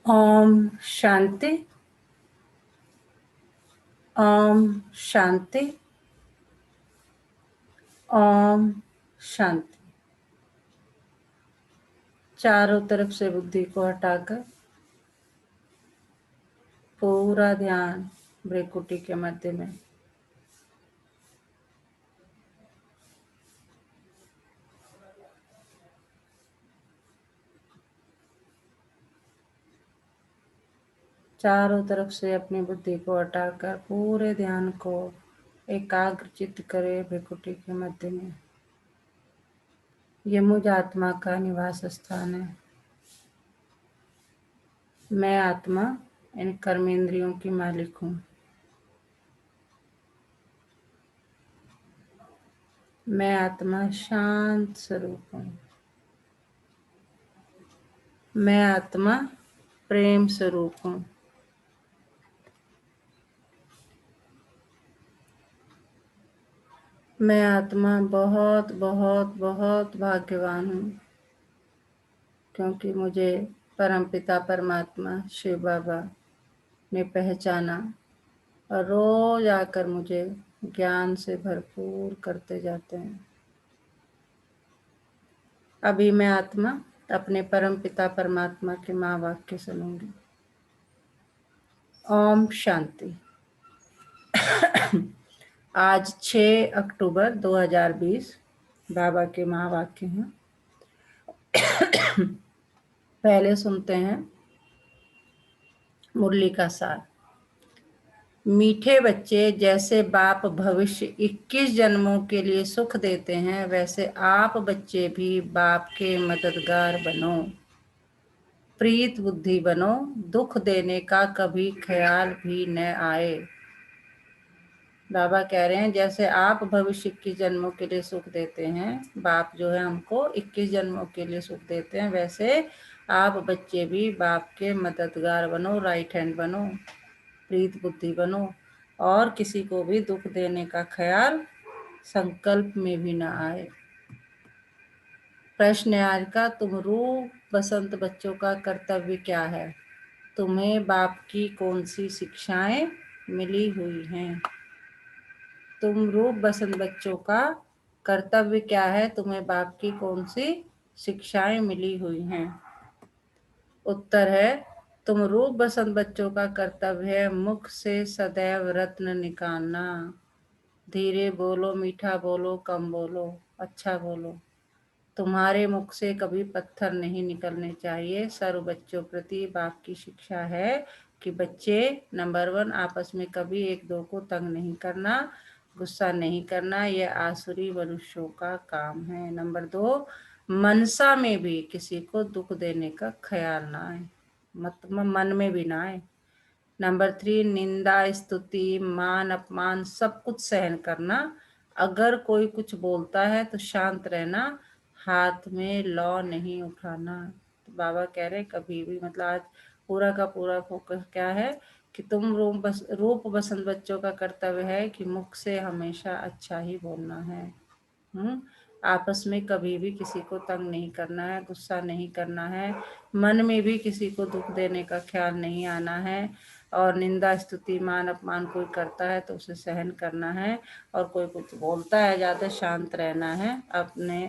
ओम शांति। ओम शांति। ओम शांति। चारों तरफ से बुद्धि को हटाकर पूरा ध्यान भ्रिकुटी के मध्य में। चारों तरफ से अपनी बुद्धि को हटाकर पूरे ध्यान को एकाग्रचित्त करे भ्रिकुटी के मध्य में। ये मुझ आत्मा का निवास स्थान है। मैं आत्मा इन कर्मेंद्रियों की मालिक हूँ। मैं आत्मा शांत स्वरूप हूँ। मैं आत्मा प्रेम स्वरूप हूँ। मैं आत्मा बहुत बहुत बहुत भाग्यवान हूँ, क्योंकि मुझे परमपिता परमात्मा शिव बाबा ने पहचाना और रोज आकर मुझे ज्ञान से भरपूर करते जाते हैं। अभी मैं आत्मा अपने परमपिता परमात्मा के महावाक्य सुनूंगी। ओम शांति। आज 6 अक्टूबर 2020 बाबा के महावाक्य हैं। पहले सुनते हैं मुरली का सार। मीठे बच्चे, जैसे बाप भविष्य 21 जन्मों के लिए सुख देते हैं, वैसे आप बच्चे भी बाप के मददगार बनो। प्रीत बुद्धि बनो, दुख देने का कभी ख्याल भी न आए। बाबा कह रहे हैं जैसे आप भविष्य 21 जन्मों के लिए सुख देते हैं, बाप जो है हमको 21 जन्मों के लिए सुख देते हैं, वैसे आप बच्चे भी बाप के मददगार बनो, राइट हैंड बनो, प्रीत बुद्धि बनो और किसी को भी दुख देने का ख्याल संकल्प में भी ना आए। प्रश्न आज का, तुम रूप बसंत बच्चों का कर्तव्य क्या है? तुम्हें बाप की कौन सी शिक्षाएं मिली हुई हैं? तुम रूप बसंत बच्चों का कर्तव्य क्या है? तुम्हें बाप की कौन सी शिक्षाएं मिली हुई हैं? उत्तर है, तुम रूप बसंत बच्चों का कर्तव्य है मुख से सदैव रत्न निकालना। धीरे बोलो, मीठा बोलो, कम बोलो, अच्छा बोलो। तुम्हारे मुख से कभी पत्थर नहीं निकलने चाहिए। सर्व बच्चों प्रति बाप की शिक्षा है कि बच्चे नंबर 1 आपस में कभी एक दो को तंग नहीं करना, गुस्सा नहीं करना, यह आसुरी मनुष्यों का काम है। नंबर 2, मनसा में भी किसी को दुख देने का ख्याल ना आए, मतलब मन में भी ना आए। नंबर 3, निंदा स्तुति मान अपमान सब कुछ सहन करना। अगर कोई कुछ बोलता है तो शांत रहना, हाथ में लौ नहीं उठाना। तो बाबा कह रहे कभी भी, मतलब आज पूरा का पूरा फोकस क्या है कि तुम रूप बसंत बच्चों का कर्तव्य है कि मुख से हमेशा अच्छा ही बोलना है। आपस में कभी भी किसी को तंग नहीं करना है, गुस्सा नहीं करना है, मन में भी किसी को दुख देने का ख्याल नहीं आना है, और निंदा स्तुति मान अपमान कोई करता है तो उसे सहन करना है, और कोई कुछ बोलता है ज़्यादा शांत रहना है। अपने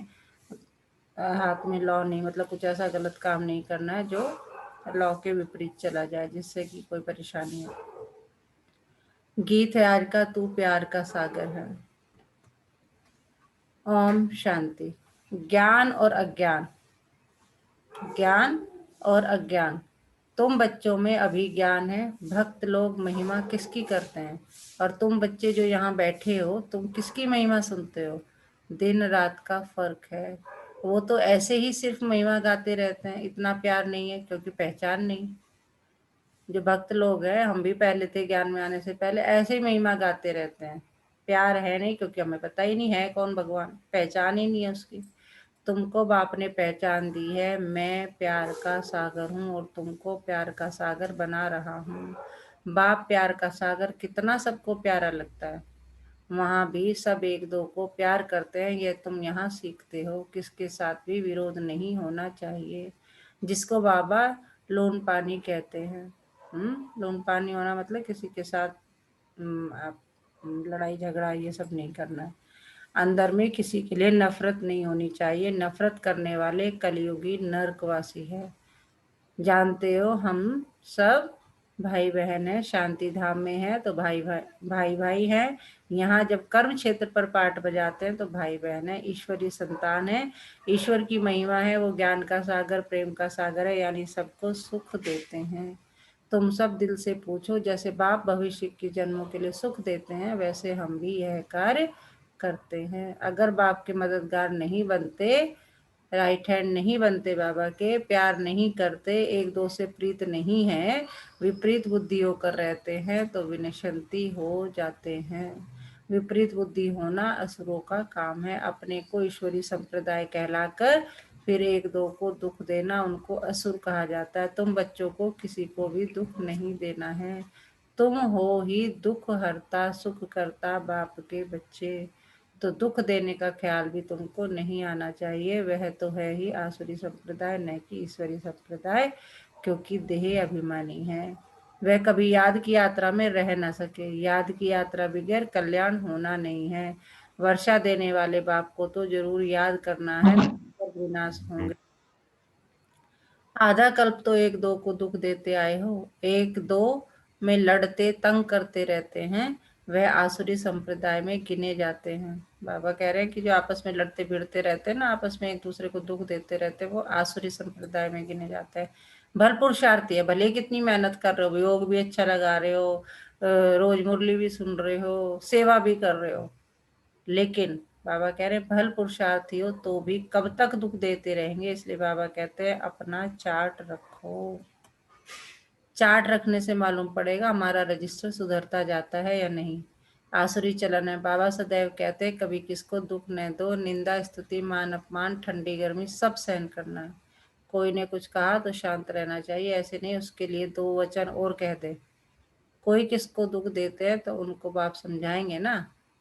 हाथ में लॉ नहीं, मतलब कुछ ऐसा गलत काम नहीं करना है जो लॉ के विपरीत चला जाए, जिससे कि कोई परेशानी हो। गीत है आज का, तू प्यार का सागर है। ओम शांति। ज्ञान और अज्ञान, ज्ञान और अज्ञान। तुम बच्चों में अभी ज्ञान है। भक्त लोग महिमा किसकी करते हैं, और तुम बच्चे जो यहाँ बैठे हो, तुम किसकी महिमा सुनते हो? दिन रात का फर्क है। वो तो ऐसे ही सिर्फ महिमा गाते रहते हैं, इतना प्यार नहीं है क्योंकि पहचान नहीं। जो भक्त लोग हैं, हम भी पहले थे ज्ञान में आने से पहले ऐसे ही महिमा गाते रहते हैं, प्यार है नहीं क्योंकि हमें पता ही नहीं है कौन भगवान, पहचान ही नहीं है उसकी। तुमको बाप ने पहचान दी है, मैं प्यार का सागर हूँ और तुमको प्यार का सागर बना रहा हूँ। बाप प्यार का सागर कितना सबको प्यारा लगता है, वहाँ भी सब एक दो को प्यार करते हैं। ये तुम यहाँ सीखते हो, किसके साथ भी विरोध नहीं होना चाहिए। जिसको बाबा लोन पानी कहते हैं। लोन पानी होना मतलब किसी के साथ आप लड़ाई झगड़ा ये सब नहीं करना है। अंदर में किसी के लिए नफरत नहीं होनी चाहिए। नफरत करने वाले कलयुगी नरकवासी है। जानते हो हम सब भाई बहन है, शांति धाम में है तो भाई भाई भाई भाई है। यहाँ जब कर्म क्षेत्र पर पाठ बजाते हैं तो भाई बहन है, ईश्वरी संतान है। ईश्वर की महिमा है, वो ज्ञान का सागर, प्रेम का सागर है, यानी सबको सुख देते हैं। तुम सब दिल से पूछो, जैसे बाप भविष्य के जन्मों के लिए सुख देते हैं वैसे हम भी यह कार्य करते हैं। अगर बाप के मददगार नहीं बनते, राइट हैंड नहीं बनते, बाबा के प्यार नहीं करते, एक दो से प्रीत नहीं है, विपरीत बुद्धि होकर रहते हैं तो विनशंति हो जाते हैं। विपरीत बुद्धि होना असुरों का काम है। अपने को ईश्वरी संप्रदाय कहलाकर फिर एक दो को दुख देना, उनको असुर कहा जाता है। तुम बच्चों को किसी को भी दुख नहीं देना है। तुम हो ही दुख हरता सुख करता बाप के बच्चे। तो दुख देने का ख्याल भी तुमको नहीं आना चाहिए। वह तो है ही आसुरी संप्रदाय, न कि ईश्वरी संप्रदाय, क्योंकि देह अभिमानी है। वह कभी याद की यात्रा में रह न सके। याद की यात्रा बगैर कल्याण होना नहीं है। वर्षा देने वाले बाप को तो जरूर याद करना है, तो विनाश होंगे। आधा कल्प तो एक दो को दुख देते आए हो, एक दो में लड़ते तंग करते रहते हैं, वह आसुरी संप्रदाय में गिने जाते हैं। बाबा कह रहे हैं कि जो आपस में लड़ते भिड़ते रहते हैं ना, आपस में एक दूसरे को दुख देते रहते हैं, वो आसुरी संप्रदाय में गिने जाते हैं। भर पुरुषार्थी है, भले कितनी मेहनत कर रहे हो, योग भी अच्छा लगा रहे हो, रोज मुरली भी सुन रहे हो, सेवा भी कर रहे हो, लेकिन बाबा कह रहे हैं भल पुरुषार्थी हो तो भी कब तक दुख देते रहेंगे। इसलिए बाबा कहते हैं अपना चार्ट रखो। चार्ट रखने से मालूम पड़ेगा हमारा रजिस्टर सुधरता जाता है या नहीं। आसुरी चलन है। बाबा सदैव कहते हैं कभी किसको दुख न दो। निंदा स्तुति मान अपमान ठंडी गर्मी सब सहन करना है। कोई ने कुछ कहा तो शांत रहना चाहिए, ऐसे नहीं उसके लिए दो वचन और कह दे। कोई किसको दुख देते हैं तो उनको बाप समझाएंगे ना।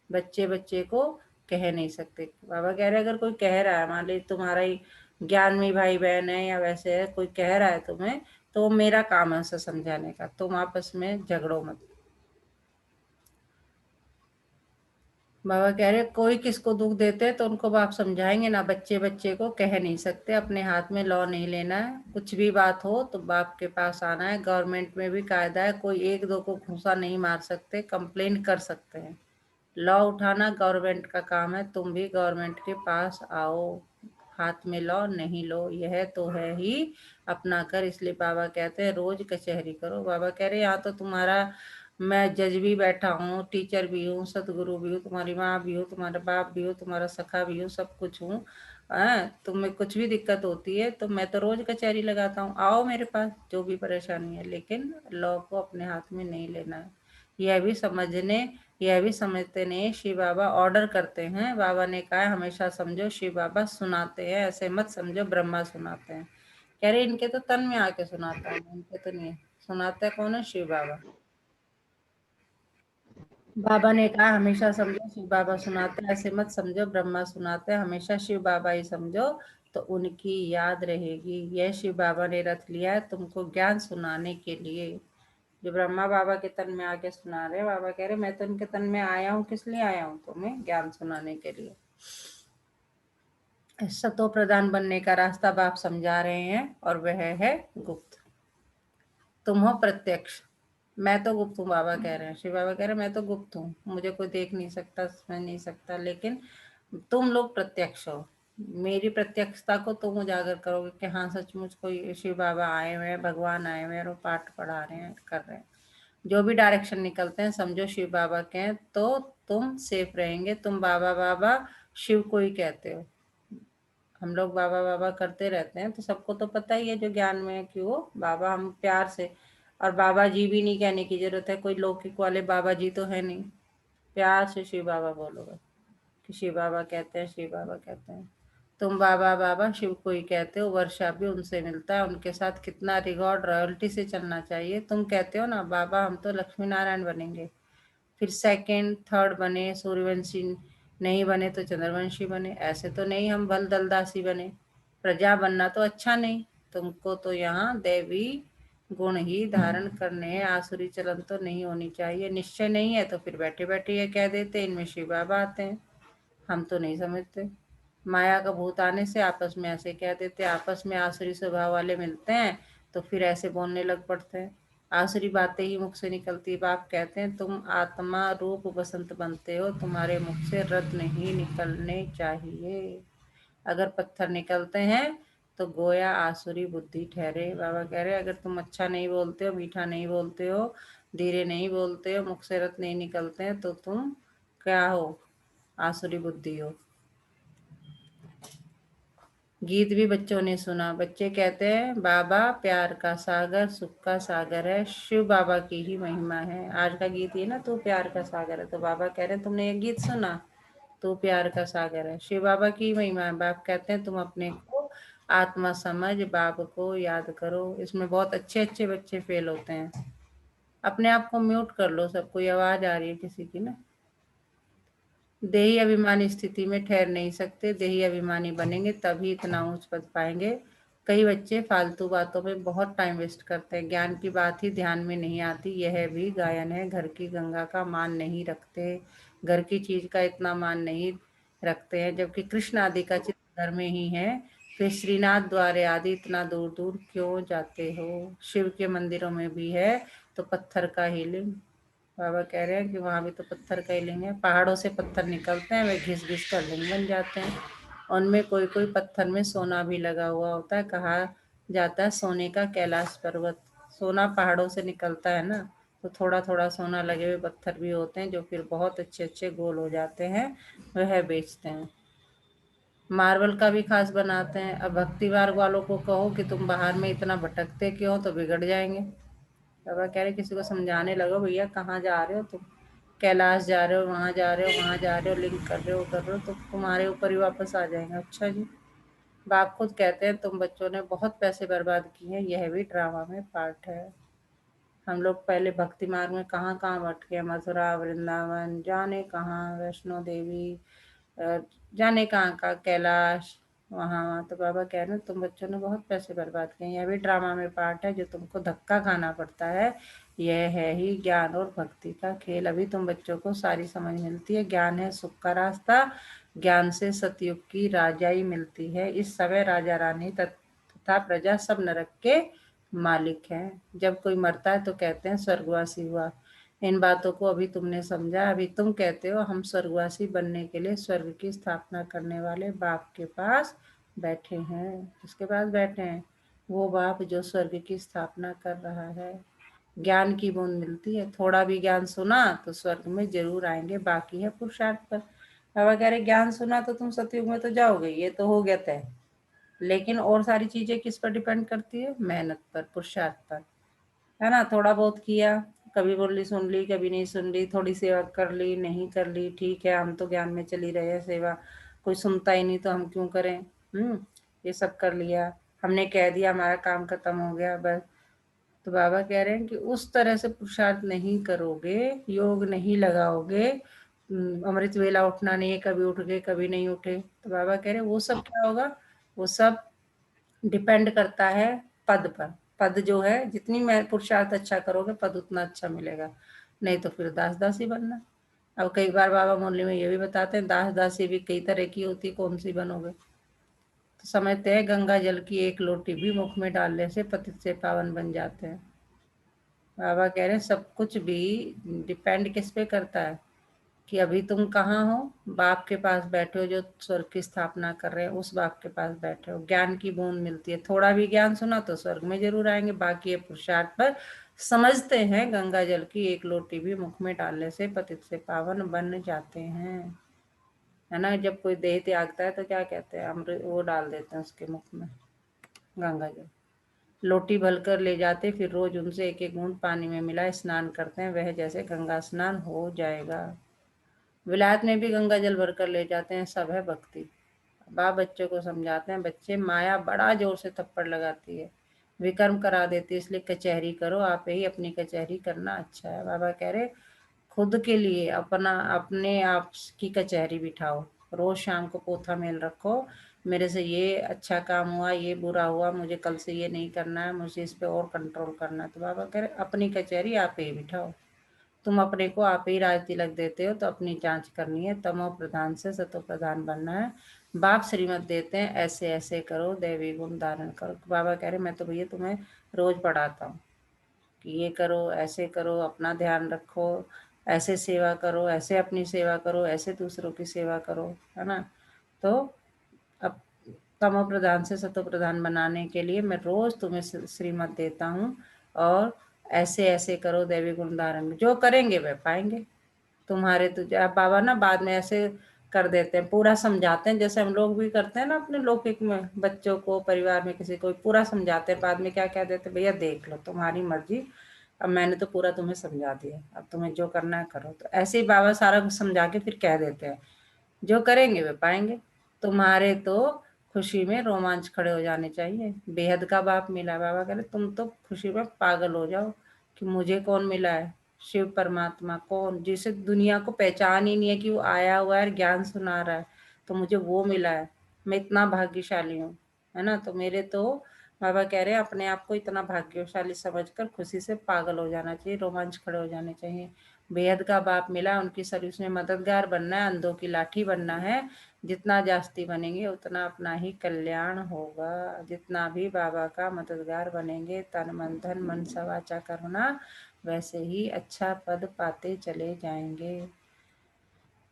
बच्चे बच्चे को कह नहीं सकते। बाबा कह रहे अगर कोई कह रहा है, मान ली तुम्हारा ही ज्ञान में भाई बहन है या वैसे है, कोई कह रहा है तुम्हें, तो वो मेरा काम है उसे समझाने का। तुम आपस में झगड़ो मत। बाबा कह रहे कोई किसको दुख देते हैं तो उनको बाप समझाएंगे ना। बच्चे बच्चे को कह नहीं सकते। अपने हाथ में लॉ नहीं लेना है। कुछ भी बात हो तो बाप के पास आना है। गवर्नमेंट में भी कायदा है, कोई एक दो को घूंसा नहीं मार सकते, कंप्लेन कर सकते हैं। लॉ उठाना गवर्नमेंट का काम है। तुम भी गवर्नमेंट के पास आओ, हाथ में लॉ नहीं लो। यह तो है ही अपना कर। इसलिए बाबा कहते हैं रोज कचहरी करो। बाबा कह रहे यहाँ तो तुम्हारा मैं जज भी बैठा हूँ, टीचर भी हूँ, सतगुरु भी हूँ, तुम्हारी माँ भी हूँ, तुम्हारा बाप भी हूँ, तुम्हारा सखा भी हूँ, सब कुछ हूँ। तुम्हें कुछ भी दिक्कत होती है तो मैं तो रोज कचहरी लगाता हूँ, आओ मेरे पास जो भी परेशानी है, लेकिन लॉ को अपने हाथ में नहीं लेना है। यह भी समझते नहीं। शिव बाबा ऑर्डर करते हैं। बाबा ने कहा हमेशा समझो शिव बाबा सुनाते हैं, ऐसे मत समझो ब्रह्मा सुनाते हैं। कह रहे इनके तो तन में आके सुनाता हूँ, इनके तो नहीं है। सुनाते कौन है? शिव बाबा। बाबा ने कहा हमेशा समझो शिव बाबा सुनाते हैं, ऐसे मत समझो ब्रह्मा सुनाते हैं, हमेशा शिव बाबा ही समझो तो उनकी याद रहेगी। यह शिव बाबा ने रथ लिया है तुमको ज्ञान सुनाने के लिए। जो ब्रह्मा बाबा के तन में आके सुना रहे, बाबा कह रहे मैं तो इनके तन में आया हूँ, किस लिए आया हूँ? तुम्हें ज्ञान सुनाने के लिए। सतो प्रधान बनने का रास्ता बाप समझा रहे हैं और वह है गुप्त। तुम हो प्रत्यक्ष। मैं तो गुप्त हूँ, बाबा कह रहे हैं। शिव बाबा कह रहे हैं मैं तो गुप्त हूँ, मुझे कोई देख नहीं सकता, समझ नहीं सकता, लेकिन तुम लोग प्रत्यक्ष हो। मेरी प्रत्यक्षता को तुम उजागर करोगे कि हाँ सचमुच कोई शिव बाबा आए हुए हैं, भगवान आए हुए हैं और पाठ पढ़ा रहे हैं, कर रहे हैं। जो भी डायरेक्शन निकलते हैं समझो शिव बाबा के हैं तो तुम सेफ रहेंगे। तुम बाबा बाबा शिव को ही कहते हो। हम लोग बाबा बाबा करते रहते हैं तो सबको तो पता ही है जो ज्ञान में है कि वो बाबा, हम प्यार से, और बाबा जी भी नहीं कहने की जरूरत है, कोई लौकिक वाले बाबा जी तो है नहीं। प्यार से शिव बाबा बोलोगे कि शिव बाबा कहते हैं, शिव बाबा कहते हैं। तुम बाबा बाबा शिव को ही कहते हो। वर्षा भी उनसे मिलता है, उनके साथ कितना रिकॉर्ड रॉयल्टी से चलना चाहिए। तुम कहते हो ना बाबा हम तो लक्ष्मी नारायण बनेंगे, फिर सेकंड थर्ड बने, सूर्यवंशी नहीं बने तो चंद्रवंशी बने। ऐसे तो नहीं हम बल दलदासी बने। प्रजा बनना तो अच्छा नहीं, तुमको तो यहाँ दैवी गुण ही धारण करने हैं, आसुरी चलन तो नहीं होनी चाहिए। निश्चय नहीं है तो फिर बैठे बैठे ये कह देते इनमें शिव बाबा आते हैं, हम तो नहीं समझते। माया का भूत आने से आपस में ऐसे कह देते, आपस में आसुरी स्वभाव वाले मिलते हैं तो फिर ऐसे बोलने लग पड़ते हैं, आसुरी बातें ही मुख से निकलती। बाप कहते हैं तुम आत्मा रूप बसंत बनते हो, तुम्हारे मुख से रत्न नहीं निकलने चाहिए। अगर पत्थर निकलते हैं तो गोया आसुरी बुद्धि ठहरे। बाबा कह रहे अगर तुम अच्छा नहीं बोलते हो, मीठा नहीं बोलते हो, धीरे नहीं बोलते हो, मुख से रत्न नहीं निकलते हैं, तो तुम क्या हो? आसुरी बुद्धि हो। गीत भी बच्चों ने सुना। बच्चे कहते हैं बाबा प्यार का सागर सुख का सागर है, शिव बाबा की ही महिमा है। आज का गीत ये ना, तू प्यार का सागर है, तो बाबा कह रहे हैं तुमने ये गीत सुना, तू प्यार का सागर है, शिव बाबा की ही महिमा है। बाप कहते हैं तुम अपने को आत्मा समझ बाप को याद करो। इसमें बहुत अच्छे अच्छे बच्चे फेल होते हैं। अपने आप को म्यूट कर लो, सब कोई आवाज आ रही है किसी की ना। देही अभिमानी स्थिति में ठहर नहीं सकते, देही अभिमानी बनेंगे तभी इतना ऊंच पद पाएंगे। कई बच्चे फालतू बातों में बहुत टाइम वेस्ट करते हैं, ज्ञान की बात ही ध्यान में नहीं आती। यह भी गायन है, घर की गंगा का मान नहीं रखते, घर की चीज का इतना मान नहीं रखते हैं, जबकि कृष्ण आदि का चित्र घर में ही है। फिर श्रीनाथ द्वारे आदि इतना दूर दूर क्यों जाते हो? शिव के मंदिरों में भी है तो पत्थर का ही लिंग। बाबा कह रहे हैं कि वहाँ भी तो पत्थर का ही लिंग है, पहाड़ों से पत्थर निकलते हैं, वे घिस घिस कर लिंग बन जाते हैं। उनमें कोई कोई पत्थर में सोना भी लगा हुआ होता है, कहा जाता है सोने का कैलाश पर्वत। सोना पहाड़ों से निकलता है ना, तो थोड़ा थोड़ा सोना लगे हुए पत्थर भी होते हैं जो फिर बहुत अच्छे अच्छे गोल हो जाते हैं, वह बेचते हैं। मार्बल का भी खास बनाते हैं। अब भक्ति मार्ग वालों को कहो कि तुम बाहर में इतना भटकते क्यों, तो बिगड़ जाएंगे। बाबा कह रहे किसी को समझाने लगो, भैया कहाँ जा रहे हो तुम? कैलाश जा रहे हो, वहां जा रहे हो, वहां जा रहे हो, लिंक कर रहे हो कर रहे हो, तो तुम्हारे ऊपर ही वापस आ जाएंगे। अच्छा जी। बाप खुद कहते हैं तुम बच्चों ने बहुत पैसे बर्बाद किए हैं, यह भी ड्रामा में पार्ट है। हम लोग पहले भक्ति मार्ग में कहाँ कहाँ भटके, मथुरा वृंदावन, जाने कहाँ वैष्णो देवी, जाने कहाँ का कैलाश, वहाँ। तो बाबा कह रहे हैं तुम बच्चों ने बहुत पैसे बर्बाद किए, यह भी ड्रामा में पार्ट है जो तुमको धक्का खाना पड़ता है। यह है ही ज्ञान और भक्ति का खेल। अभी तुम बच्चों को सारी समझ मिलती है। ज्ञान है सुख का रास्ता, ज्ञान से सतयुग की राजाई मिलती है। इस समय राजा रानी तथा प्रजा सब नरक के मालिक हैं। जब कोई मरता है तो कहते हैं स्वर्गवासी हुआ। इन बातों को अभी तुमने समझा। अभी तुम कहते हो हम स्वर्गवासी बनने के लिए स्वर्ग की स्थापना करने वाले बाप के पास बैठे हैं। किसके पास बैठे हैं? वो बाप जो स्वर्ग की स्थापना कर रहा है। ज्ञान की बूंद मिलती है, थोड़ा भी ज्ञान सुना तो स्वर्ग में जरूर आएंगे, बाकी है पुरुषार्थ पर। बाबा कह रहे ज्ञान सुना तो तुम सतयुग में तो जाओगे, ये तो हो गया तय। लेकिन और सारी चीजें किस पर डिपेंड करती है? मेहनत पर, पुरुषार्थ पर, है ना। थोड़ा बहुत किया, कभी मुरली सुन ली, कभी नहीं सुन ली, थोड़ी सेवा कर ली, नहीं कर ली, ठीक है, हम तो ज्ञान में चली रहे हैं, सेवा कोई सुनता ही नहीं तो हम क्यों करें। ये सब कर लिया, हमने कह दिया, हमारा काम खत्म हो गया, बस। तो बाबा कह रहे हैं कि उस तरह से पुरुषार्थ नहीं करोगे, योग नहीं लगाओगे, अमृत वेला उठना नहीं है, कभी उठ गए कभी नहीं उठे, तो बाबा कह रहे हैं वो सब क्या होगा? वो सब डिपेंड करता है पद पर। पद जो है, जितनी मैं पुरुषार्थ अच्छा करोगे पद उतना अच्छा मिलेगा, नहीं तो फिर दास दासी बनना। अब कई बार बाबा मुरली में ये भी बताते हैं दास दासी भी कई तरह की होती, कौन सी बनोगे? तो समझते हैं गंगा जल की एक लोटी भी मुख में डालने से पतित से पावन बन जाते हैं। बाबा कह रहे हैं सब कुछ भी डिपेंड किस पे करता है कि अभी तुम कहाँ हो। बाप के पास बैठे हो जो स्वर्ग की स्थापना कर रहे हैं, उस बाप के पास बैठे हो। ज्ञान की बूंद मिलती है, थोड़ा भी ज्ञान सुना तो स्वर्ग में जरूर आएंगे, बाकी ये पुरुषार्थ पर। समझते हैं गंगा जल की एक लोटी भी मुख में डालने से पतित से पावन बन जाते हैं, है ना। जब कोई देह त्यागता है तो क्या कहते हैं, अमृत वो डाल देते हैं उसके मुख में, गंगा जल लोटी भरकर ले जाते, फिर रोज उनसे एक एक बूंद पानी में मिला स्नान करते हैं, वह जैसे गंगा स्नान हो जाएगा। विलायत में भी गंगा जल भरकर ले जाते हैं, सब है भक्ति। बाप बच्चों को समझाते हैं, बच्चे माया बड़ा जोर से थप्पड़ लगाती है, विकर्म करा देती है, इसलिए कचहरी करो, आप ही अपनी कचहरी करना अच्छा है। बाबा कह रहे खुद के लिए अपने आप की कचहरी बिठाओ, रोज शाम को पोथा मेल रखो, मेरे से ये अच्छा काम हुआ, ये बुरा हुआ, मुझे कल से ये नहीं करना है, मुझे इस पे और कंट्रोल करना है। तो बाबा कह रहे अपनी कचहरी आप ही बिठाओ, तुम अपने को आप ही राज तिलक देते हो, तो अपनी जांच करनी है, तमो प्रधान से सतो प्रधान बनना है। बाप श्रीमत देते हैं ऐसे ऐसे करो, दैवी गुण धारण करो। बाबा कह रहे मैं तो भैया तुम्हें रोज पढ़ाता हूँ कि ये करो, ऐसे करो, अपना ध्यान रखो, ऐसे सेवा करो, ऐसे अपनी सेवा करो, ऐसे दूसरों की सेवा करो, है ना। तो अब तमो प्रधान से सतो प्रधान बनाने के लिए मैं रोज तुम्हें श्रीमत देता हूँ, और ऐसे ऐसे करो, दैवी गुण धारण जो करेंगे वह पाएंगे। तुम्हारे तो अब बाबा ना बाद में ऐसे कर देते हैं, पूरा समझाते हैं, जैसे हम लोग भी करते हैं ना अपने लौकिक में, बच्चों को, परिवार में किसी को पूरा समझाते हैं, बाद में क्या कह देते हैं, भैया देख लो तुम्हारी मर्जी, अब मैंने तो पूरा तुम्हें समझा दिया, अब तुम्हें जो करना है करो। तो ऐसे ही बाबा सारा कुछ समझा के फिर कह देते हैं, जो करेंगे वे पाएंगे। तुम्हारे तो खुशी में रोमांच खड़े हो जाने चाहिए, बेहद का बाप मिला। बाबा कह रहे तुम तो खुशी में पागल हो जाओ कि मुझे कौन मिला है, शिव परमात्मा, कौन जिसे दुनिया को पहचान ही नहीं है कि वो आया हुआ है, ज्ञान सुना रहा है, तो मुझे वो मिला है, मैं इतना भाग्यशाली हूँ, है ना। तो मेरे तो बाबा कह रहे हैं अपने आप को इतना भाग्यशाली समझकर खुशी से पागल हो जाना चाहिए, रोमांच खड़े हो जाने चाहिए। बेहद का बाप मिला, उनकी सर्विस में मददगार बनना है, अंधों की लाठी बनना है। जितना जास्ती बनेंगे उतना अपना ही कल्याण होगा। जितना भी बाबा का मददगार बनेंगे, तन मन धन मन सा वाचा करना, वैसे ही अच्छा पद पाते चले जाएंगे।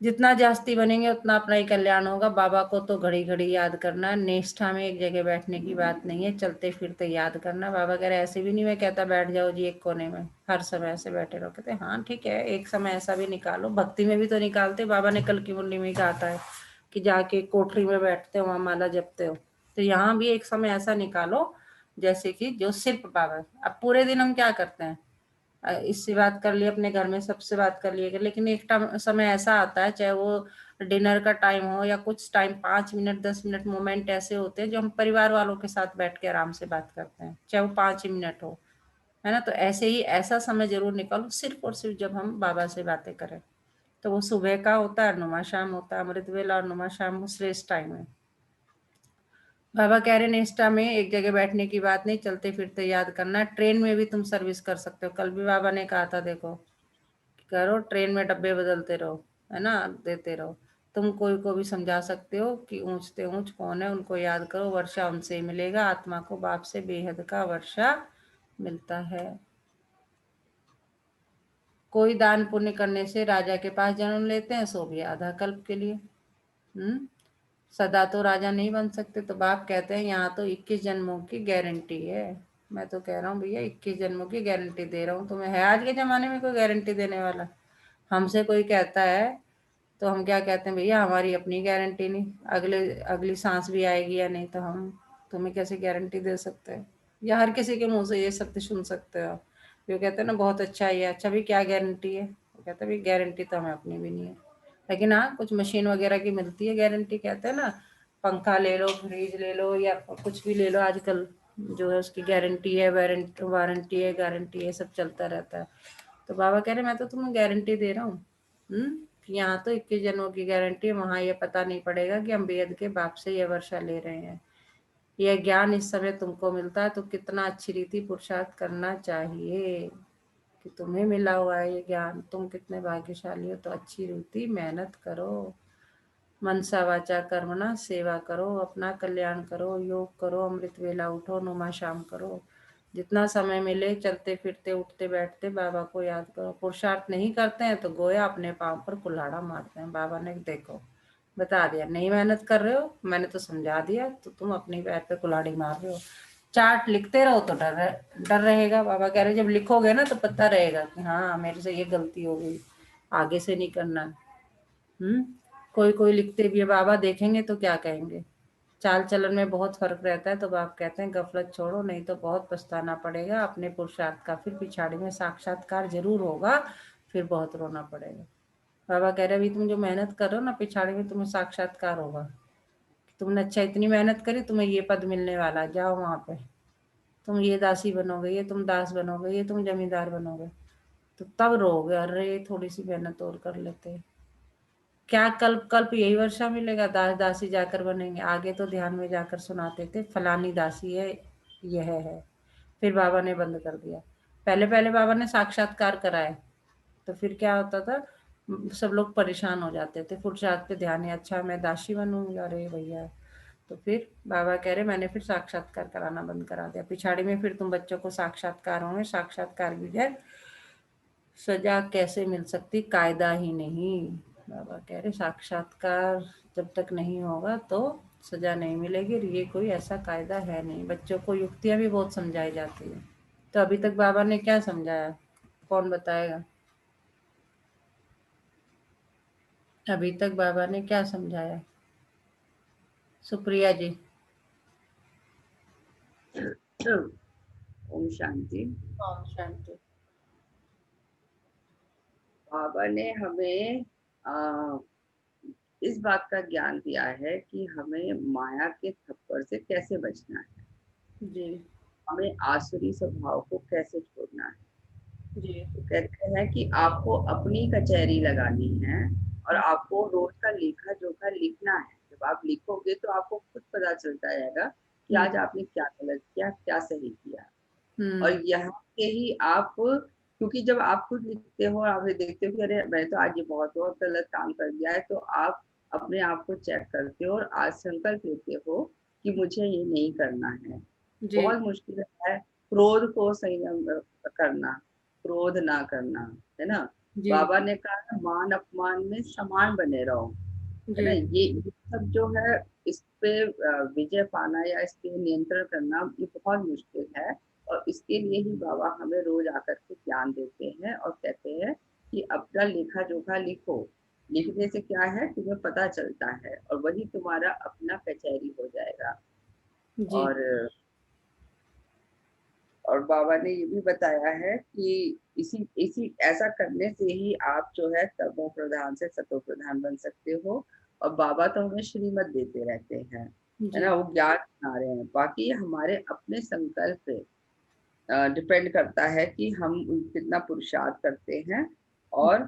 जितना जास्ती बनेंगे उतना अपना ही कल्याण होगा। बाबा को तो घड़ी घड़ी याद करना, निष्ठा में एक जगह बैठने की बात नहीं है, चलते फिरते याद करना। बाबा कह रहे ऐसे भी नहीं मैं कहता बैठ जाओ जी एक कोने में हर समय ऐसे बैठे रहो। कहते हाँ ठीक है, एक समय ऐसा भी निकालो, भक्ति में भी तो निकालते। बाबा ने कल की मुरली में ही कहा था कि जाके कोठरी में बैठते हो, वहां माला जपते हो, तो यहाँ भी एक समय ऐसा निकालो जैसे कि जो सिर्फ बाबा। अब पूरे दिन हम क्या करते हैं, इससे बात कर लिए, अपने घर में सबसे बात कर लिए, लेकिन एक समय ऐसा आता है, चाहे वो डिनर का टाइम हो या कुछ टाइम, 5 मिनट 10 मिनट मोमेंट ऐसे होते हैं जो हम परिवार वालों के साथ बैठ के आराम से बात करते हैं, चाहे वो 5 ही मिनट हो, है ना। तो ऐसे ही ऐसा समय जरूर निकालो सिर्फ और सिर्फ जब हम बाबा से बातें करें। तो वो सुबह का होता है, नुमा शाम होता है, अमृत वेला और नुमा शाम श्रेष्ठ टाइम है। बाबा कह रहे निष्ठा में एक जगह बैठने की बात नहीं, चलते फिरते याद करना। ट्रेन में भी तुम सर्विस कर सकते हो, कल भी बाबा ने कहा था देखो, करो ट्रेन में डब्बे बदलते रहो, है ना, देते रहो। तुम कोई को भी समझा सकते हो कि ऊंचते ऊंच कौन है, उनको याद करो, वर्षा उनसे ही मिलेगा, आत्मा को बाप से बेहद का वर्षा मिलता है। कोई दान पुण्य करने से राजा के पास जन्म लेते हैं, सो भी आधा कल्प के लिए। सदा तो राजा नहीं बन सकते, तो बाप कहते हैं यहाँ तो 21 जन्मों की गारंटी है। मैं तो कह रहा हूँ भैया 21 जन्मों की गारंटी दे रहा हूँ तुम्हें। है आज के जमाने में कोई गारंटी देने वाला? हमसे कोई कहता है तो हम क्या कहते हैं, भैया हमारी अपनी गारंटी नहीं, अगले अगली सांस भी आएगी या नहीं, तो हम तुम्हें कैसे गारंटी दे सकते हैं? या हर किसी के मुंह से ये सत्य सुन सकते हो? जो कहते हैं ना बहुत अच्छा है, अच्छा भी क्या गारंटी है, वो कहते हैं भाई गारंटी तो हमें अपनी भी नहीं है। लेकिन हाँ कुछ मशीन वगैरह की मिलती है गारंटी, कहते हैं ना, पंखा ले लो, फ्रिज ले लो, या कुछ भी ले लो आजकल, जो है उसकी गारंटी है, वारंटी है, गारंटी है, सब चलता रहता है। तो बाबा कह रहे मैं तो तुम्हें गारंटी दे रहा हूँ, यहाँ तो 21 जन्मों की गारंटी है, वहां ये पता नहीं पड़ेगा कि हम बेद के बाप से ये वर्षा ले रहे हैं। यह ज्ञान इस समय तुमको मिलता है तो कितना अच्छी रीति पुरुषार्थ करना चाहिए कि तुम्हें मिला हुआ है ये ज्ञान, तुम कितने भाग्यशाली हो। तो अच्छी रीति मेहनत करो, मनसा वाचा कर्मणा, सेवा करो, अपना कल्याण करो, योग करो, अमृत वेला उठो, नुमा शाम करो। जितना समय मिले चलते फिरते उठते बैठते बाबा को याद करो। पुरुषार्थ नहीं करते हैं तो गोया अपने पाँव पर कुल्हाड़ा मारते हैं। बाबा ने देखो बता दिया, नहीं मेहनत कर रहे हो, मैंने तो समझा दिया, तो तुम अपनी पैर पे कुल्हाड़ी मार रहे हो। चार्ट लिखते रहो तो डर रहेगा। बाबा कह रहे जब लिखोगे ना तो पता रहेगा कि हाँ मेरे से ये गलती हो गई, आगे से नहीं करना। हम्म कोई कोई लिखते भी है, बाबा देखेंगे तो क्या कहेंगे। चाल चलन में बहुत फर्क रहता है, तो बाप कहते हैं गफलत छोड़ो, नहीं तो बहुत पछताना पड़ेगा अपने पुरुषार्थ का, फिर पिछाड़ी में साक्षात्कार जरूर होगा, फिर बहुत रोना पड़ेगा। बाबा कह रहे अभी तुम जो मेहनत कर रहे हो ना, पिछाड़ी में तुम्हें साक्षात्कार होगा, तुमने अच्छा इतनी मेहनत करी, तुम्हें ये पद मिलने वाला, जाओ वहां पे, तुम ये दासी बनोगे, ये तुम दास बनोगे, ये तुम जमींदार बनोगे। तो तब रोगे, अरे थोड़ी सी मेहनत और कर लेते, क्या कल्प कल्प यही वर्षा मिलेगा, दास दासी जाकर बनेंगे। आगे तो ध्यान में जाकर सुनाते थे, फलानी दासी है, यह है। फिर बाबा ने बंद कर दिया। पहले पहले बाबा ने साक्षात्कार कराए, तो फिर क्या होता था, सब लोग परेशान हो जाते थे, पुरुषार्थ पे ध्यान है, अच्छा मैं दासी बनूंगी, अरे भैया। तो फिर बाबा कह रहे मैंने फिर साक्षात्कार कराना बंद करा दिया। पिछाड़ी में फिर तुम बच्चों को साक्षात्कार होंगे, साक्षात्कार भी है, सजा कैसे मिल सकती, कायदा ही नहीं। बाबा कह रहे साक्षात्कार जब तक नहीं होगा तो सजा नहीं मिलेगी, ये कोई ऐसा कायदा है नहीं। बच्चों को युक्तियां भी बहुत समझाई जाती है। तो अभी तक बाबा ने क्या समझाया, कौन बताएगा? अभी तक बाबा ने क्या समझाया? सुप्रिया जी। ओम शांति। ओम शांति। बाबा ने हमें आ, इस बात का ज्ञान दिया है कि हमें माया के थप्पड़ से कैसे बचना है, जी हमें आसुरी स्वभाव को कैसे छोड़ना है। जी। तो कहते हैं कि आपको अपनी कचहरी लगानी है और आपको रोज का लेखा जोखा लिखना है। जब आप लिखोगे तो आपको खुद पता चलता रहेगा कि हम्म आज आपने क्या गलत किया, क्या सही किया। हम्म। और यहाँ के ही आप, क्योंकि जब आप खुद लिखते हो और आप ये देखते हो कि अरे मैं तो आज ये बहुत बहुत गलत काम कर दिया है, तो आप अपने आप को चेक करते हो और आज संकल्प लेते हो कि मुझे ये नहीं करना है। जी बहुत मुश्किल है क्रोध को संयम करना, क्रोध ना करना, है ना। जी बाबा ने कहा मान अपमान में समान बने रहो, है जी। ना। ये सब जो है, इस पे विजय पाना या इस पे नियंत्रण करना ये बहुत मुश्किल है। और इसके लिए ही बाबा हमें रोज आकर के ज्ञान देते हैं और कहते हैं कि अपना लेखा जोखा लिखो। लिखने से क्या है, तुम्हें पता चलता है और वही तुम्हारा अपना कचहरी हो जाएगा। जी और बाबा ने ये भी बताया है कि इसी इसी ऐसा करने से ही आप जो है तमो प्रधान से सतो प्रधान बन सकते हो। और बाबा तो हमें श्रीमत देते रहते हैं, है जी। ना, वो ज्ञान बना रहे हैं। बाकी हमारे अपने संकल्प पे डिपेंड करता है कि हम कितना पुरुषार्थ करते हैं और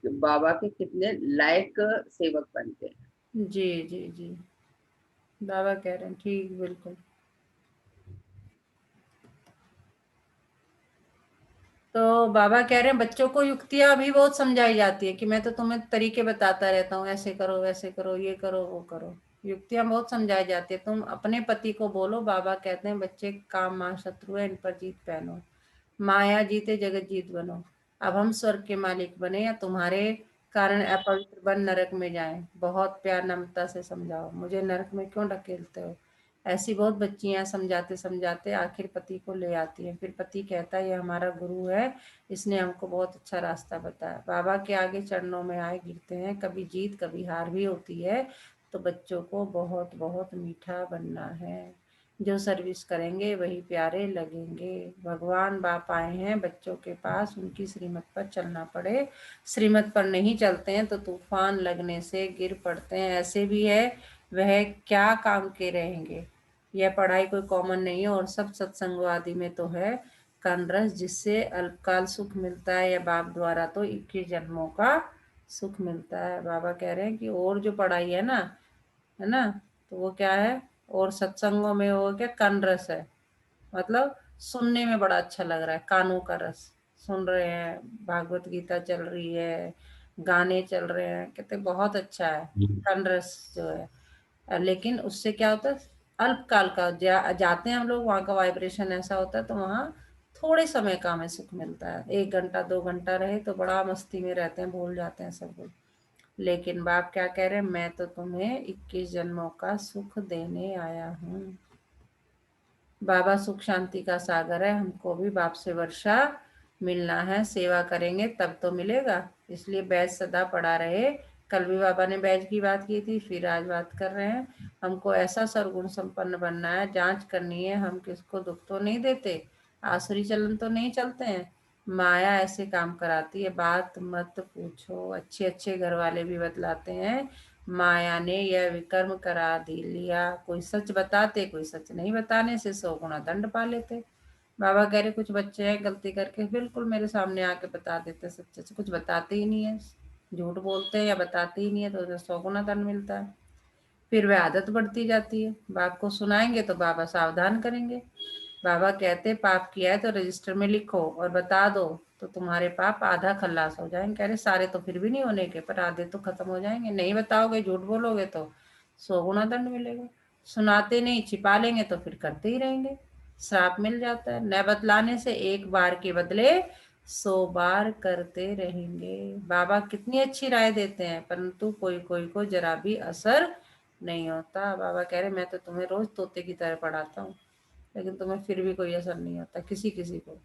बाबा के कितने लायक सेवक बनते हैं। जी जी जी। बाबा कह रहे हैं ठीक, बिल्कुल। तो बाबा कह रहे हैं बच्चों को युक्तियां भी बहुत समझाई जाती है कि मैं तो तुम्हें तरीके बताता रहता हूँ, ऐसे करो वैसे करो, ये करो वो करो। युक्तियां बहुत समझाई जाती है, तुम अपने पति को बोलो। बाबा कहते हैं बच्चे काम मां शत्रु है, इन पर जीत पहनो, माया जीते जगत जीत बनो। अब हम स्वर्ग के मालिक बने या तुम्हारे कारण अपवित्र बन नरक में जाएं। बहुत प्यार नम्रता से समझाओ, मुझे नरक में क्यों ढकेलते हो। ऐसी बहुत बच्चियां समझाते समझाते आखिर पति को ले आती हैं। फिर पति कहता है ये हमारा गुरु है, इसने हमको बहुत अच्छा रास्ता बताया। बाबा के आगे चरणों में आए गिरते हैं, कभी जीत कभी हार भी होती है। तो बच्चों को बहुत बहुत मीठा बनना है, जो सर्विस करेंगे वही प्यारे लगेंगे। भगवान बाप आए हैं बच्चों के पास, उनकी श्रीमत पर चलना पड़े। श्रीमत पर नहीं चलते हैं तो तूफान लगने से गिर पड़ते हैं। ऐसे भी है, वह क्या काम के रहेंगे। यह पढ़ाई कोई कॉमन नहीं है और सब सत्संग आदि में तो है कानरस, जिससे अल्पकाल सुख मिलता है या बाप द्वारा तो 21 जन्मों का सुख मिलता है। बाबा कह रहे हैं कि और जो पढ़ाई है ना, तो वो क्या है, और सत्संगों में वो क्या कानरस है, मतलब सुनने में बड़ा अच्छा लग रहा है, कानों का रस। सुन रहे हैं, भागवत गीता चल रही है, गाने चल रहे हैं, कहते बहुत अच्छा है कान रस जो है। लेकिन उससे क्या होता है, अल्पकाल का जाते हैं हम लोग, वहाँ का वाइब्रेशन ऐसा होता है, तो वहाँ थोड़े समय का हमें सुख मिलता है। 1 घंटा 2 घंटा रहे तो बड़ा मस्ती में रहते हैं, भूल जाते हैं सब कुछ। लेकिन बाप क्या कह रहे हैं, मैं तो तुम्हें 21 जन्मों का सुख देने आया हूँ। बाबा सुख शांति का सागर है, हमको भी बाप से वर्षा मिलना है। सेवा करेंगे तब तो मिलेगा, इसलिए बैच सदा पड़ा रहे। कल भी बाबा ने बैच की बात की थी, फिर आज बात कर रहे हैं। हमको ऐसा सर्वगुण संपन्न बनना है, जांच करनी है, हम किसको दुख तो नहीं देते, आसुरी चलन तो नहीं चलते हैं। माया ऐसे काम कराती है, बात मत पूछो। अच्छे अच्छे घर वाले भी बतलाते हैं, माया ने यह विकर्म करा दी लिया। कोई सच बताते, कोई सच नहीं बताने से 100 गुना दंड पा लेते। बाबा कह रहे कुछ बच्चे हैं गलती करके बिल्कुल मेरे सामने आके बता देते, सच्चे से कुछ बताते ही नहीं है। झूठ बोलते हैं या बताते ही नहीं है तो उसे 100 गुना दंड मिलता है। फिर वह आदत बढ़ती जाती है। बाप को सुनाएंगे तो बाबा सावधान करेंगे। बाबा कहते पाप किया है तो रजिस्टर में लिखो और बता दो, तो तुम्हारे पाप आधा खल्लास हो जाएंगे। कह रहे सारे तो फिर भी नहीं होने के, पर आधे तो खत्म हो जाएंगे। नहीं बताओगे, झूठ बोलोगे तो 100 गुना दंड मिलेगा। सुनाते नहीं, छिपा लेंगे तो फिर करते ही रहेंगे, श्राप मिल जाता है। न बतलाने से एक बार के बदले 100 बार करते रहेंगे। बाबा कितनी अच्छी राय देते हैं, परंतु कोई कोई को जरा भी असर नहीं होता। बाबा कह रहे मैं तो तुम्हें रोज तोते की तरह पढ़ाता हूँ, लेकिन तुम्हें फिर भी कोई असर नहीं होता। किसी किसी को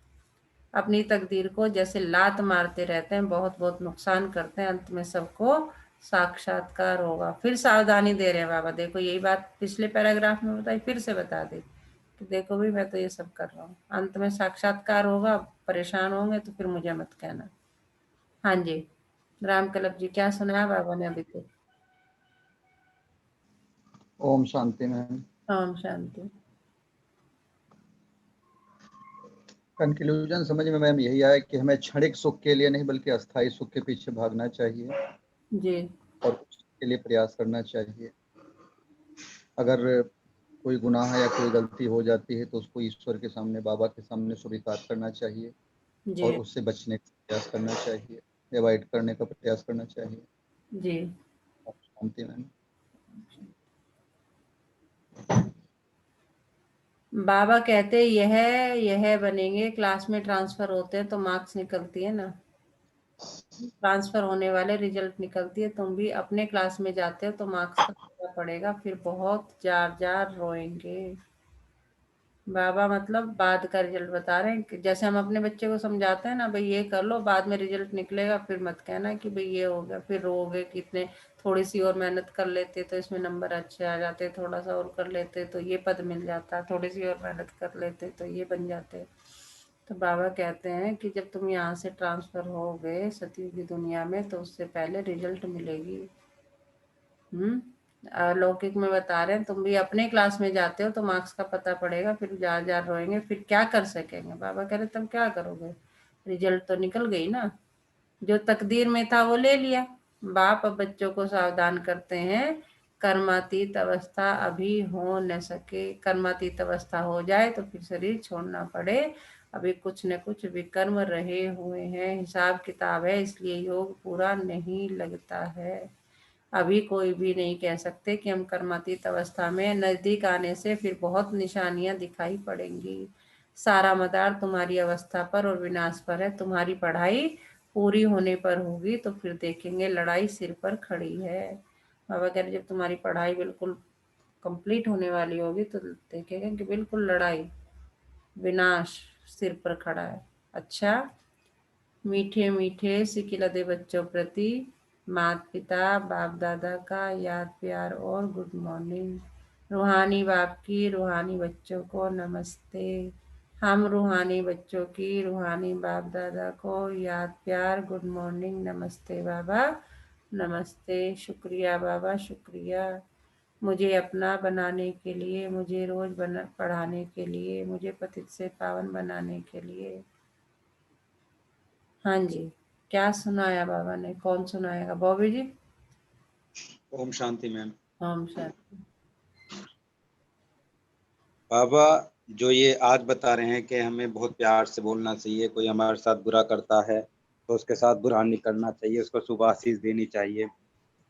अपनी तकदीर को जैसे लात मारते रहते हैं, बहुत बहुत नुकसान करते हैं, अंत में सबको साक्षात्कार होगा। फिर सावधानी दे रहे हैं बाबा, देखो यही बात पिछले पैराग्राफ में बताई, फिर से बता दी कि देखो भी मैं तो ये सब कर रहा हूँ, अंत में साक्षात्कार होगा। परेशान होंगे तो फिर मुझे मत कहना। हाँ जी, राम कल्लभ जी क्या सुनाया बाबा ने अभी तक? ओम शांति मैम। ओम शांति। कंक्लूजन समझ में मैम यही आया कि हमें क्षणिक सुख के लिए नहीं बल्कि अस्थायी सुख के पीछे भागना चाहिए जी और उसके लिए प्रयास करना चाहिए। अगर कोई गुनाह या कोई गलती हो जाती है तो उसको ईश्वर के सामने, बाबा के सामने स्वीकार करना चाहिए जी और उससे बचने का प्रयास करना चाहिए, अवॉइड करने का प्रयास करना चाहिए। जी। शांति मैम। बाबा कहते यह बनेंगे, क्लास में ट्रांसफर होते हैं तो मार्क्स निकलती है ना, ट्रांसफर होने वाले रिजल्ट निकलती है। तुम भी अपने क्लास में जाते हो तो मार्क्स का पता पड़ेगा, फिर बहुत जार जार रोएंगे। बाबा मतलब बाद का रिजल्ट बता रहे हैं कि जैसे हम अपने बच्चे को समझाते हैं ना, भाई ये कर लो बाद में रिजल्ट निकलेगा, फिर मत कहना कि भाई ये हो गया, फिर रोगे कि इतने थोड़ी सी और मेहनत कर लेते तो इसमें नंबर अच्छे आ जाते, थोड़ा सा और कर लेते तो ये पद मिल जाता, थोड़ी सी और मेहनत कर लेते तो ये बन जाते। तो बाबा कहते हैं कि जब तुम यहाँ से ट्रांसफर हो गए सतयुग की दुनिया में तो उससे पहले रिजल्ट मिलेगी। लौकिक में बता रहे हैं तुम भी अपने क्लास में जाते हो तो मार्क्स का पता पड़ेगा, फिर जार जार रोएंगे, फिर क्या कर सकेंगे। बाबा कह रहे तब क्या करोगे, रिजल्ट तो निकल गई ना, जो तकदीर में था वो ले लिया। बाप अब बच्चों को सावधान करते हैं, कर्मातीत अवस्था अभी हो न सके। कर्मातीत अवस्था हो जाए तो फिर शरीर छोड़ना पड़े। अभी कुछ न कुछ विकर्म रहे हुए हैं, हिसाब किताब है, इसलिए योग पूरा नहीं लगता है। अभी कोई भी नहीं कह सकते कि हम कर्मातीत अवस्था में, नजदीक आने से फिर बहुत निशानियां दिखाई पड़ेंगी। सारा मदार तुम्हारी अवस्था पर और विनाश पर है। तुम्हारी पढ़ाई पूरी होने पर होगी तो फिर देखेंगे लड़ाई सिर पर खड़ी है। बाबा कह रहे जब तुम्हारी पढ़ाई बिल्कुल कंप्लीट होने वाली होगी तो देखेंगे कि बिल्कुल लड़ाई, विनाश सिर पर खड़ा है। अच्छा, मीठे मीठे सिकिलते बच्चों प्रति माता पिता बाप दादा का याद प्यार और गुड मॉर्निंग। रूहानी बाप की रूहानी बच्चों को नमस्ते। हम रूहानी बच्चों की रूहानी बाप दादा को याद प्यार गुड मॉर्निंग। नमस्ते बाबा, नमस्ते। शुक्रिया बाबा, शुक्रिया मुझे अपना बनाने के लिए, मुझे रोज पढ़ाने के लिए, मुझे पतित से पावन बनाने के लिए। हाँ जी, क्या सुनाया बाबा ने? कौन सुनाएगा? बॉबी जी। ओम शांति मैम। ओम शांति। बाबा जो ये आज बता रहे हैं कि हमें बहुत प्यार से बोलना चाहिए, कोई हमारे साथ बुरा करता है तो उसके साथ बुरा नहीं करना चाहिए, उसको शुभ आशीष देनी चाहिए,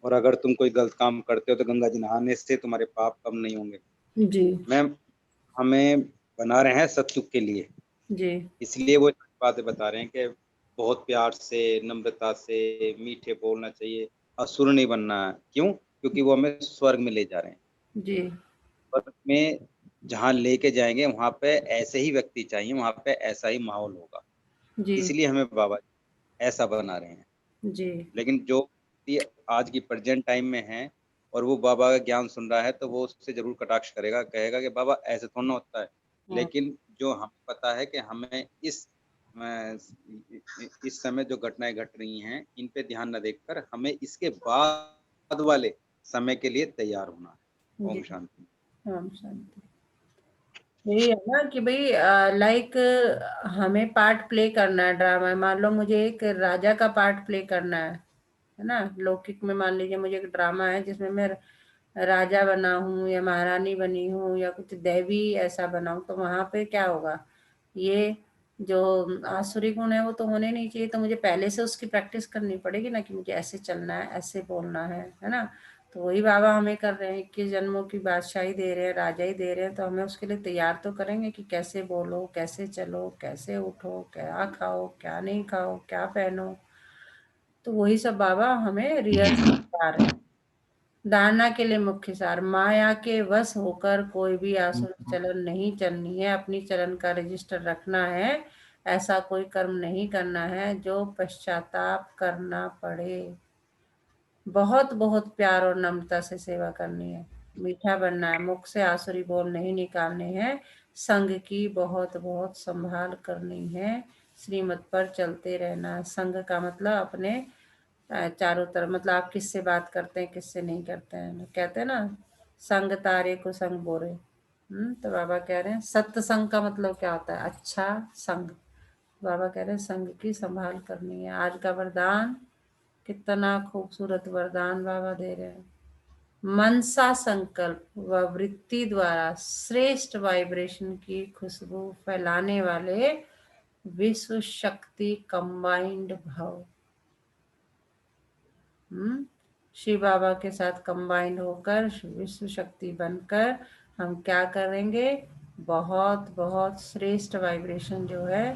और अगर तुम कोई गलत काम करते हो तो गंगा जी नहाने से तुम्हारे पाप कम नहीं होंगे। जी मैम हमें बना रहे हैं सत्युग के लिए, जी इसलिए वो बातें बता रहे हैं कि बहुत प्यार से, नम्रता से, मीठे बोलना चाहिए, असुर नहीं बनना है। क्यों? क्योंकि वो हमें स्वर्ग में ले जा रहे हैं। जी स्वर्ग में जहाँ लेके जाएंगे वहां पे ऐसे ही व्यक्ति चाहिए, वहां पे ऐसा ही माहौल होगा, जी इसलिए हमें बाबा ऐसा बना रहे हैं। जी लेकिन जो व्यक्ति आज की प्रेजेंट टाइम में है और वो बाबा का ज्ञान सुन रहा है तो वो उससे जरूर कटाक्ष करेगा, कहेगा कि बाबा ऐसे थोड़ा ना होता है। हाँ, लेकिन जो हमें पता है कि हमें इस समय जो घटनाएं घट रही हैं इन पे ध्यान न देकर हमें इसके बाद वाले समय के लिए तैयार होना है। जी। ओम शांति। ओम शांति। यही है ना कि भाई लाइक हमें पार्ट प्ले करना है ड्रामा में। मान लो मुझे एक राजा का पार्ट प्ले करना है, है ना। लौकिक में मान लीजिए मुझे एक ड्रामा है जिसमें मैं राजा बना हूँ या महारानी बनी हूँ या कुछ दैवी ऐसा बना हूँ, तो वहां पे क्या होगा, ये जो आसुरी गुण है वो तो होने नहीं चाहिए। तो मुझे पहले से उसकी प्रैक्टिस करनी पड़ेगी ना कि मुझे ऐसे चलना है, ऐसे बोलना है ना। तो वही बाबा हमें कर रहे हैं, 21 जन्मों की बादशाही दे रहे हैं, राजा ही दे रहे हैं, तो हमें उसके लिए तैयार तो करेंगे कि कैसे बोलो, कैसे चलो, कैसे उठो, क्या खाओ, क्या नहीं खाओ, क्या पहनो। तो वही सब बाबा हमें रियल बता रहे हैं। धारणा के लिए मुख्य सार, माया के वश होकर कोई भी आसुरी चलन नहीं चलनी है, अपनी चलन का रजिस्टर रखना है, ऐसा कोई कर्म नहीं करना है जो पश्चाताप करना पड़े। बहुत बहुत प्यार और नम्रता से सेवा करनी है, मीठा बनना है, मुख से आसुरी बोल नहीं निकालने हैं, संग की बहुत बहुत संभाल करनी है, श्रीमत पर चलते रहना। संग का मतलब अपने चारों तरफ, मतलब आप किससे बात करते हैं, किससे नहीं करते हैं। कहते हैं ना, संग तारे को संग बोरे। तो बाबा कह रहे हैं सत्संग का मतलब क्या होता है, अच्छा संग। बाबा कह रहे हैं संग की संभाल करनी है। आज का वरदान, कितना खूबसूरत वरदान बाबा दे रहे हैं। मनसा संकल्प व वृत्ति द्वारा श्रेष्ठ वाइब्रेशन की खुशबू फैलाने वाले विश्व शक्ति कंबाइंड भव। शिव बाबा के साथ कंबाइंड होकर विश्व शक्ति बनकर हम क्या करेंगे, बहुत बहुत श्रेष्ठ वाइब्रेशन जो है,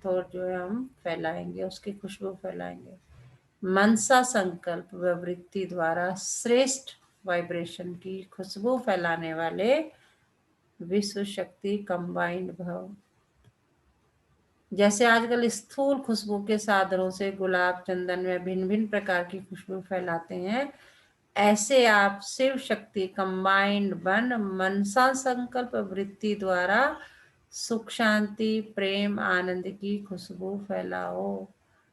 तो जो है हम फैलाएंगे, उसकी खुशबू फैलाएंगे। मनसा संकल्प व वृत्ति द्वारा श्रेष्ठ वाइब्रेशन की खुशबू फैलाने वाले विश्व शक्ति कंबाइंड भव। जैसे आजकल स्थूल खुशबू के साधनों से गुलाब, चंदन में भिन्न भिन्न प्रकार की खुशबू फैलाते हैं, ऐसे आप शिव शक्ति कंबाइंड बन मनसा संकल्प वृत्ति द्वारा सुख, शांति, प्रेम, आनंद की खुशबू फैलाओ।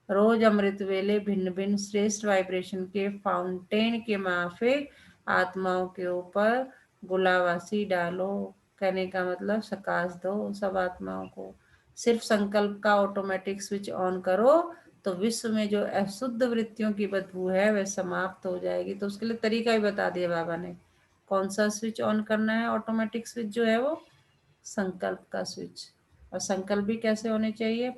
रोज अमृत वेले भिन्न भिन्न श्रेष्ठ वाइब्रेशन के फाउंटेन के माफिक आत्माओं के ऊपर गुलावासी डालो। कहने का मतलब सकाश दो सब आत्माओं को। सिर्फ संकल्प का ऑटोमेटिक स्विच ऑन करो तो विश्व में जो अशुद्ध वृत्तियों की बदबू है वह समाप्त हो जाएगी। तो उसके लिए तरीका भी बता दिया बाबा ने, कौन सा स्विच ऑन करना है। ऑटोमेटिक स्विच जो है वो संकल्प का स्विच। और संकल्प भी कैसे होने चाहिए,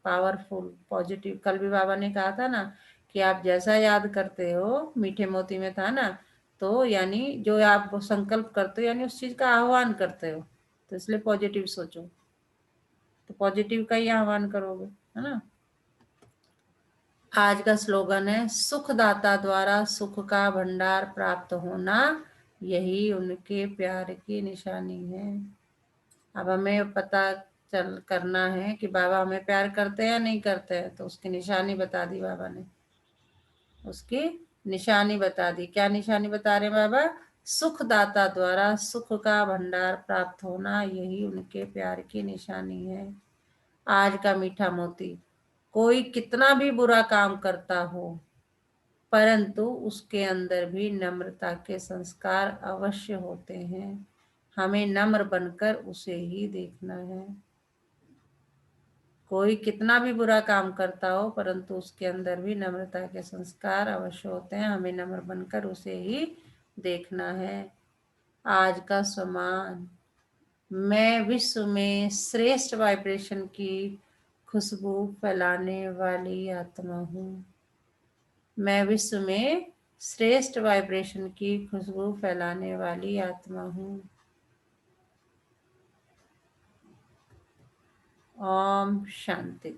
पावरफुल, पॉजिटिव। कल भी बाबा ने कहा था ना कि आप जैसा याद करते हो, मीठे मोती में था ना, तो यानी जो आप संकल्प करते हो यानी उस चीज का आह्वान करते हो, तो इसलिए पॉजिटिव सोचो, तो पॉजिटिव का ही आह्वान करोगे, है ना। आज का स्लोगन है, सुखदाता द्वारा सुख का भंडार प्राप्त होना, यही उनके प्यार की निशानी है। अब हमें पता चल करना है कि बाबा हमें प्यार करते हैं या नहीं करते हैं, तो उसकी निशानी बता दी बाबा ने, उसकी निशानी बता दी। क्या निशानी बता रहे हैं बाबा, सुखदाता द्वारा सुख का भंडार प्राप्त होना, यही उनके प्यार की निशानी है। आज का मीठा मोती, कोई कितना भी बुरा काम करता हो परंतु उसके अंदर भी नम्रता के संस्कार अवश्य होते हैं, हमें नम्र बनकर उसे ही देखना है। कोई कितना भी बुरा काम करता हो परंतु उसके अंदर भी नम्रता के संस्कार अवश्य होते हैं, हमें नम्र बनकर उसे ही देखना है। आज का सम्मान, मैं विश्व में श्रेष्ठ वाइब्रेशन की खुशबू फैलाने वाली आत्मा हूँ। मैं विश्व में श्रेष्ठ वाइब्रेशन की खुशबू फैलाने वाली आत्मा हूँ। ओम शांति।